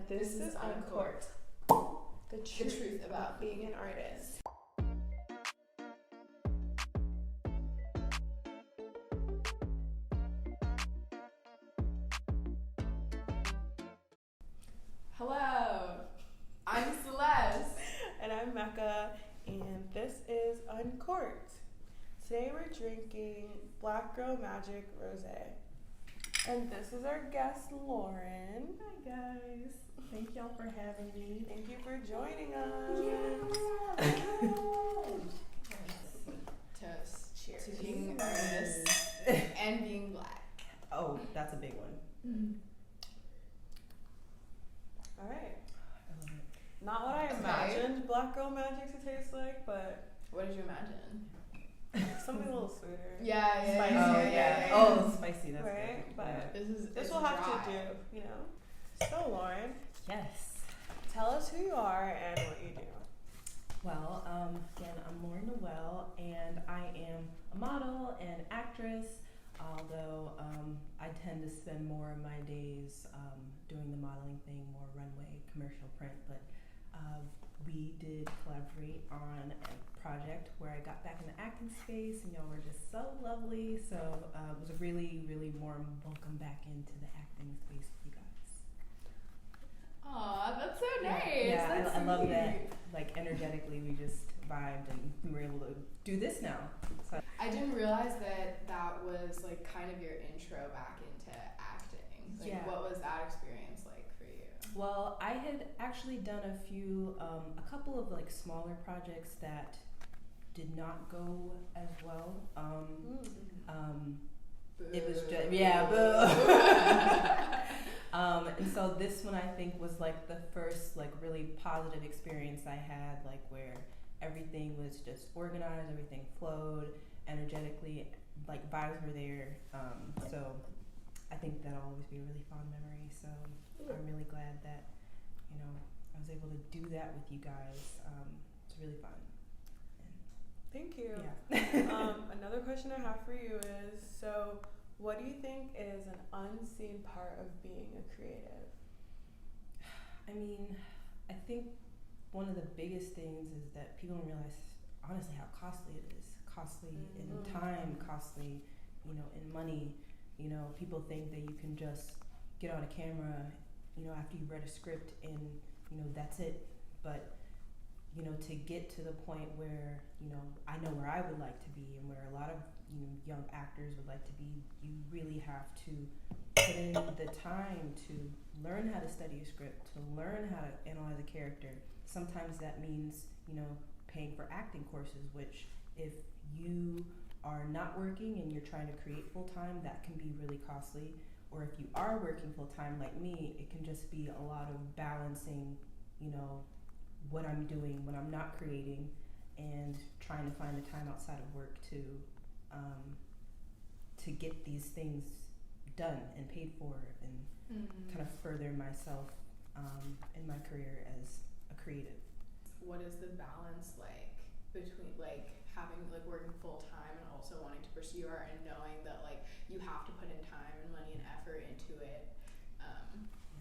this is Uncorked, the truth about being an artist. Hello, I'm Celeste. And I'm Mecca, and this is Uncorked. Today we're drinking Black Girl Magic Rosé. And this is our guest, Lauren. Hi guys. Thank y'all for having me. Thank you for joining us. Toast. Cheers. To being artists and being black. Oh, that's a big one. All right. I love it. Not what I imagined Black Girl Magic to taste like, but What did you imagine? something a little sweeter. Yeah. Spicy. Yeah. Oh, spicy. That's Right? good. But This this will have to do, you know. So, Lauren, Yes. tell us who you are and what you do. Well, again, I'm Lauren Noel, and I am a model and actress. Although I tend to spend more of my days doing the modeling thing, more runway, commercial print. But we did collaborate on a project where I got back in the acting space, and y'all were just so lovely. So it was a really, really warm welcome back into the acting space with you guys. Aw, that's so nice. Yeah, That's I love sweet. that. Like energetically, we just vibed, and we were able to do this now. So I didn't realize that was like kind of your intro back into acting. Like, Yeah. what was that experience like for you? well, I had actually done a couple of like smaller projects that did not go as well. It was just and so this one I think was like the first like really positive experience I had, like where everything was just organized, everything flowed energetically, like vibes were there. So I think that'll always be a really fond memory. So I'm really glad that, you know, I was able to do that with you guys. It's really fun. Thank you. Yeah. Another question I have for you is, so what do you think is an unseen part of being a creative? I mean, I think one of the biggest things is that people don't realize, honestly, how costly it is. Costly in time, costly, you know, in money. You know, people think that you can just get on a camera, you know, after you read a script and, you know, that's it. But, you know, to get to the point where, you know, I know where I would like to be and where a lot of, you know, young actors would like to be, you really have to put in the time to learn how to study a script, to learn how to analyze a character. Sometimes that means, you know, paying for acting courses, which if you are not working and you're trying to create full time, that can be really costly. Or if you are working full time like me, it can just be a lot of balancing, you know, what I'm doing when I'm not creating and trying to find the time outside of work to get these things done and paid for and kind of further myself in my career as a creative. What is the balance like between like having like working full time and also wanting to pursue art and knowing that like you have to put in time and money and effort into it?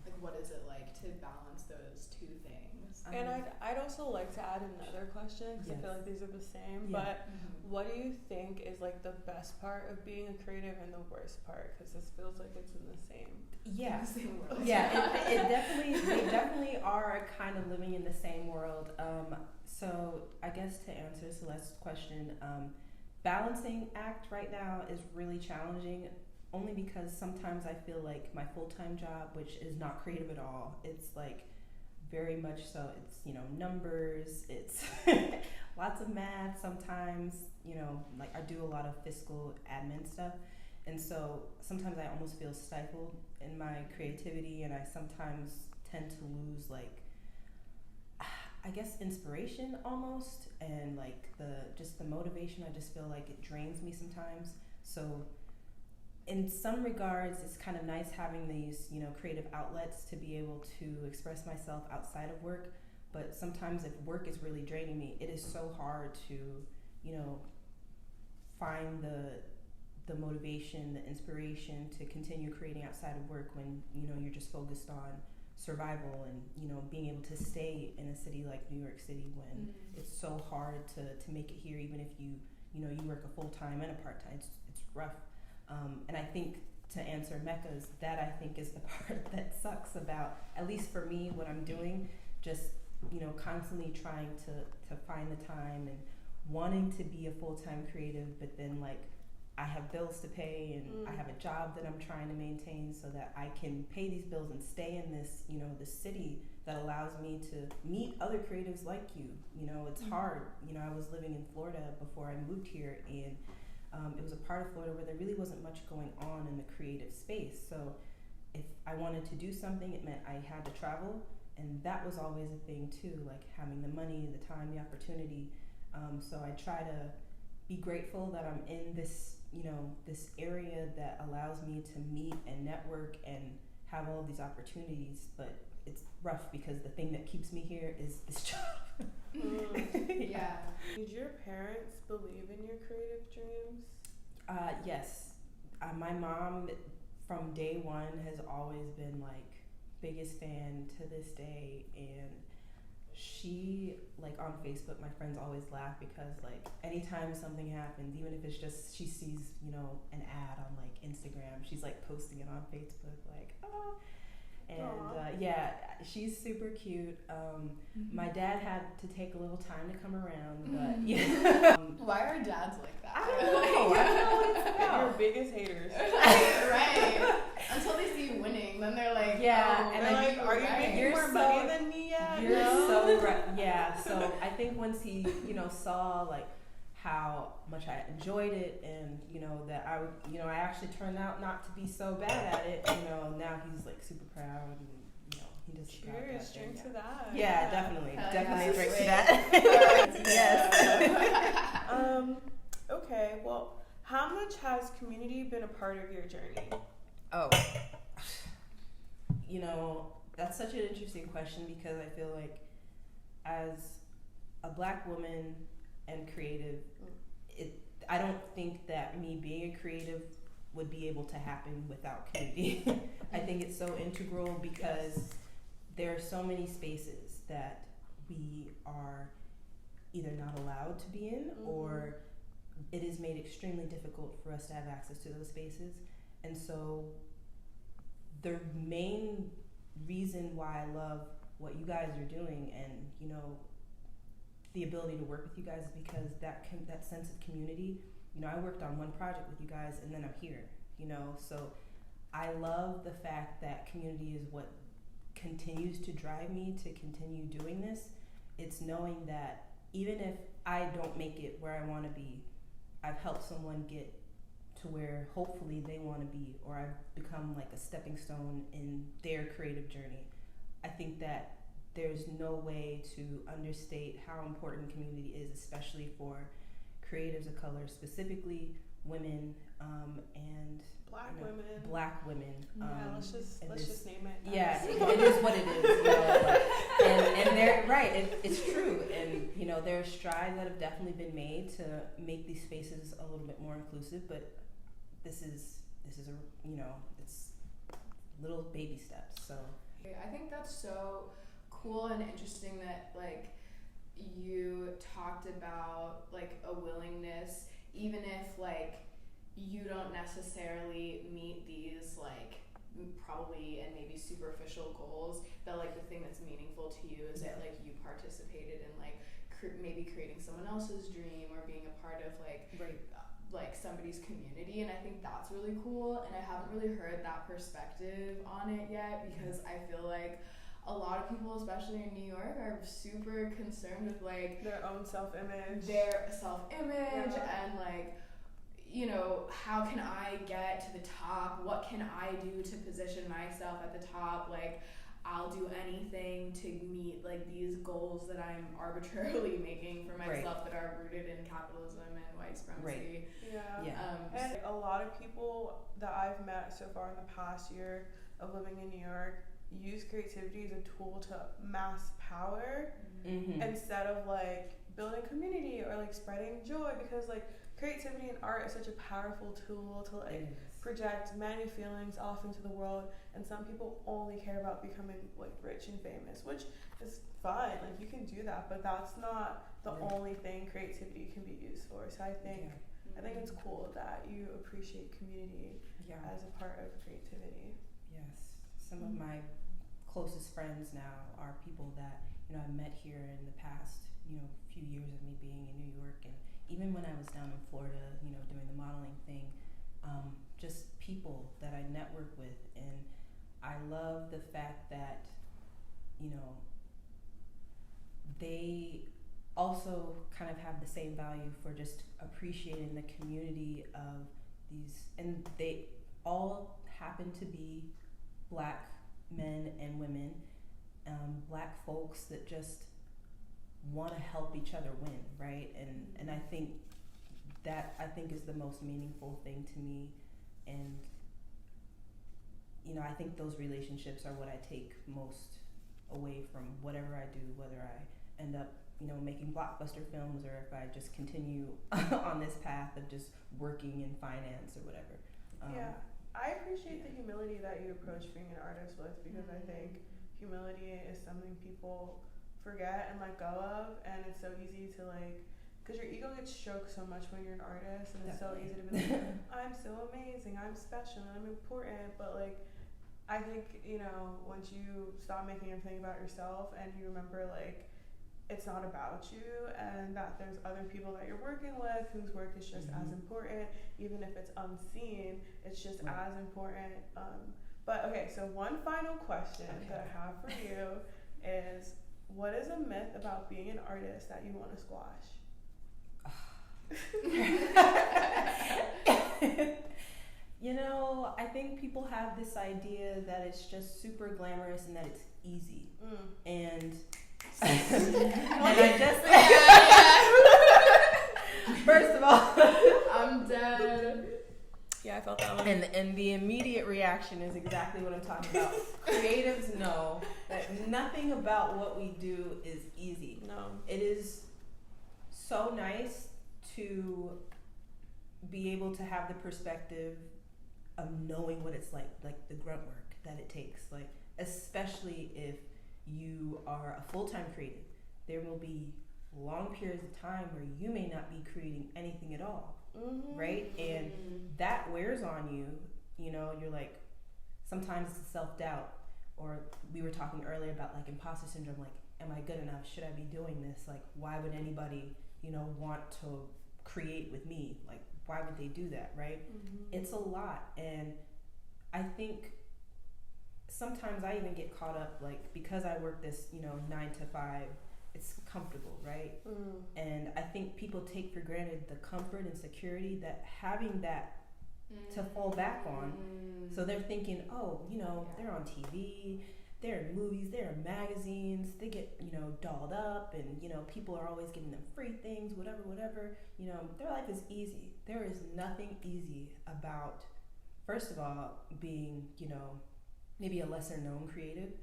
Like what is it like to balance those two things? And I'd also like to add another question, because I feel like these are the same, but what do you think is like the best part of being a creative and the worst part? Because this feels like it's in the same. Yeah, The same world. yeah, it definitely, they definitely are kind of living in the same world. So I guess to answer Celeste's question, balancing act right now is really challenging, only because sometimes I feel like my full-time job, which is not creative at all, it's like very much so, it's, you know, numbers, it's lots of math sometimes, you know, like I do a lot of fiscal admin stuff. And so sometimes I almost feel stifled in my creativity, and I sometimes tend to lose like, I guess, inspiration almost, and like the motivation. I just feel like it drains me sometimes. So in some regards, it's kind of nice having these, you know, creative outlets to be able to express myself outside of work. But sometimes if work is really draining me, it is so hard to, you know, find the motivation, the inspiration to continue creating outside of work when, you know, you're just focused on survival and, you know, being able to stay in a city like New York City when it's so hard to make it here, even if you know, you work a full-time and a part-time. It's rough. And I think to answer Mecca's, that I think is the part that sucks about, at least for me, what I'm doing, just, you know, constantly trying to find the time and wanting to be a full-time creative, but then like I have bills to pay and I have a job that I'm trying to maintain so that I can pay these bills and stay in this, you know, this city that allows me to meet other creatives like you. You know, it's hard. You know, I was living in Florida before I moved here, and it was a part of Florida where there really wasn't much going on in the creative space. So if I wanted to do something, it meant I had to travel, and that was always a thing too, like having the money, the time, the opportunity. So I try to be grateful that I'm in this, you know, this area that allows me to meet and network and have all these opportunities, but it's rough because the thing that keeps me here is this job. Yeah. Did your parents believe in your creative dreams? Yes. My mom from day one has always been like biggest fan to this day, and she, like, on Facebook, my friends always laugh because like anytime something happens, even if it's just she sees, you know, an ad on like Instagram, she's like posting it on Facebook, like, oh. And yeah, she's super cute. My dad had to take a little time to come around, but yeah. Why are dads like that? I don't know what it's about. Your biggest haters. Right. Until they see you winning, then they're like, yeah, oh, and they're like, are you making more money than me yet? You're so right. Yeah. So I think once he, you know, saw like how much I enjoyed it, and you know that I, you know, I actually turned out not to be so bad at it. You know, now he's like super proud, and you know, he just cheers, drink to that. Yeah, definitely, Hell definitely yes. drink to that. Yes. Okay. Well, how much has community been a part of your journey? Oh, you know, that's such an interesting question because I feel like as a Black woman and creative, I don't think that me being a creative would be able to happen without community. I think it's so integral because there are so many spaces that we are either not allowed to be in or it is made extremely difficult for us to have access to those spaces. And so the main reason why I love what you guys are doing and, you know, the ability to work with you guys is because that sense of community. You know, I worked on one project with you guys and then I'm here, you know, so I love the fact that community is what continues to drive me to continue doing this. It's knowing that even if I don't make it where I want to be, I've helped someone get to where hopefully they want to be, or I've become like a stepping stone in their creative journey. I think that there's no way to understate how important community is, especially for creatives of color, specifically women, and Black women. Yeah, let's just name it. Yeah, it is what it is. You know, and they're right. It's true, and you know there are strides that have definitely been made to make these spaces a little bit more inclusive. But this is a, you know, it's little baby steps. So I think that's so cool and interesting that like you talked about like a willingness, even if like you don't necessarily meet these like probably and maybe superficial goals, that like the thing that's meaningful to you is that like you participated in like maybe creating someone else's dream or being a part of like like somebody's community. And I think that's really cool, and I haven't really heard that perspective on it yet because I feel like a lot of people, especially in New York, are super concerned with like their own self-image and like, you know, how can I get to the top? What can I do to position myself at the top? Like, I'll do anything to meet like these goals that I'm arbitrarily making for myself that are rooted in capitalism and white supremacy. And a lot of people that I've met so far in the past year of living in New York use creativity as a tool to mass power instead of like building community or like spreading joy, because like creativity and art is such a powerful tool to like project many feelings off into the world, and some people only care about becoming like rich and famous, which is fine, like you can do that, but that's not the only thing creativity can be used for. So I think it's cool that you appreciate community as a part of creativity. Yes, some of my closest friends now are people that I met here in the past few years of me being in New York, and even when I was down in Florida doing the modeling thing, just people that I network with. And I love the fact that they also kind of have the same value for just appreciating the community of these, and they all happen to be Black men and women, Black folks that just want to help each other win, right? And I think is the most meaningful thing to me. And I think those relationships are what I take most away from whatever I do, whether I end up making blockbuster films or if I just continue on this path of just working in finance or whatever. I appreciate the humility that you approach being an artist with, because I think humility is something people forget and let go of, and it's so easy to because your ego gets stroked so much when you're an artist, and it's so easy to be like, I'm so amazing, I'm special, I'm important, but I think, once you stop making everything about yourself and you remember it's not about you, and that there's other people that you're working with whose work is just as important, even if it's unseen, it's just as important. But okay, so one final question that I have for you is, what is a myth about being an artist that you want to squash? I think people have this idea that it's just super glamorous and that it's easy. And I just first of all, I'm dead. Yeah, I felt that one. And the immediate reaction is exactly what I'm talking about. Creatives know that nothing about what we do is easy. No. It is so nice to be able to have the perspective of knowing what it's like the grunt work that it takes, especially if you are a full-time creative. There will be long periods of time where you may not be creating anything at all, right? And that wears on you. You're sometimes it's self-doubt, or we were talking earlier about imposter syndrome, am I good enough? Should I be doing this? Why would anybody, want to create with me? Why would they do that, right? It's a lot. And I think sometimes I even get caught up, because I work this, 9 to 5, it's comfortable, right? And I think people take for granted the comfort and security that having that to fall back on. So they're thinking, they're on TV, they're in movies, they're in magazines, they get, dolled up, and, people are always giving them free things, whatever, their life is easy. There is nothing easy about, first of all, being, maybe a lesser known creative.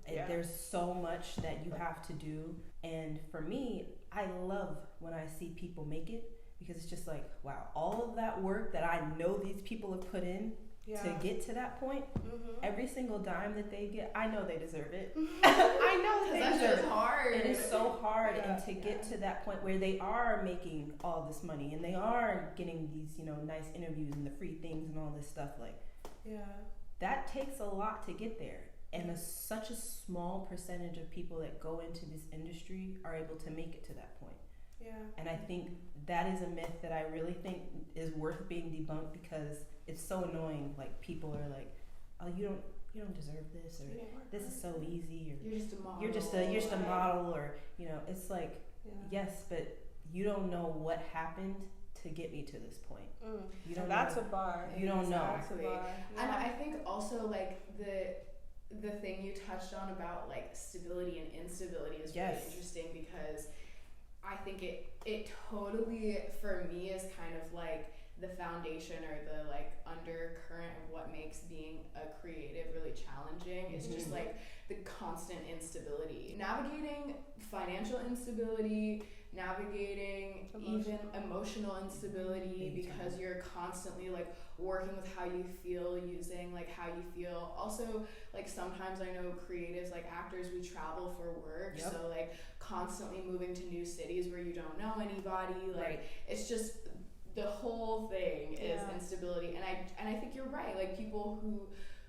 There's so much that you have to do. And for me, I love when I see people make it, because it's just wow, all of that work that I know these people have put in to get to that point, every single dime that they get, I know they deserve it. I know they deserve it. Hard. It is so hard, and to get to that point where they are making all this money and they are getting these, nice interviews and the free things and all this stuff, that takes a lot to get there. And such a small percentage of people that go into this industry are able to make it to that point. And I think that is a myth that I really think is worth being debunked, because it's so annoying. People are oh, you don't deserve this, or this is so easy, or you're just a model. You're just a model, or it's yes, but you don't know what happened to get me to this point. You don't That's know. a bar. You don't know. Exactly. And I think also the thing you touched on about stability and instability is really interesting, because I think it totally, for me, is kind of the foundation or the undercurrent of what makes being a creative really challenging. It's just the constant instability, navigating financial instability, navigating even emotional instability because you're constantly like working with how you feel, using like how you feel. Also, like sometimes I know creatives, like actors, we travel for work, so like constantly moving to new cities where you don't know anybody. Like it's just the whole thing is instability. And I think you're right. Like people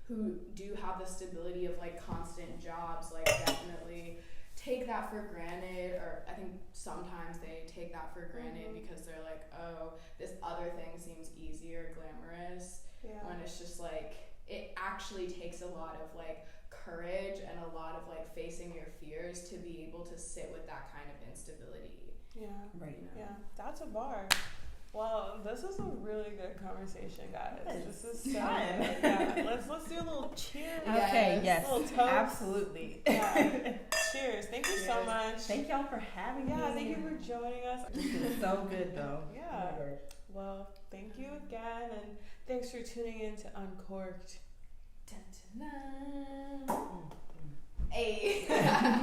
who do have the stability of like constant jobs, like definitely take that for granted, or I think sometimes they take that for granted because they're like, oh, this other thing seems easier, glamorous, when it's just like, it actually takes a lot of like courage and a lot of like facing your fears to be able to sit with that kind of instability. Yeah, that's a bar. Well, this is a really good conversation, guys. This is so fun. good. Yeah, let's do a little cheers. Okay, yes, a little toast. absolutely. Yeah. Cheers. Thank you so much. Thank y'all for having me. Yeah, thank you for joining us. This is so good, though. Yeah. Well, thank you again, and thanks for tuning in to Uncorked. Dun, dun, dun. Hey.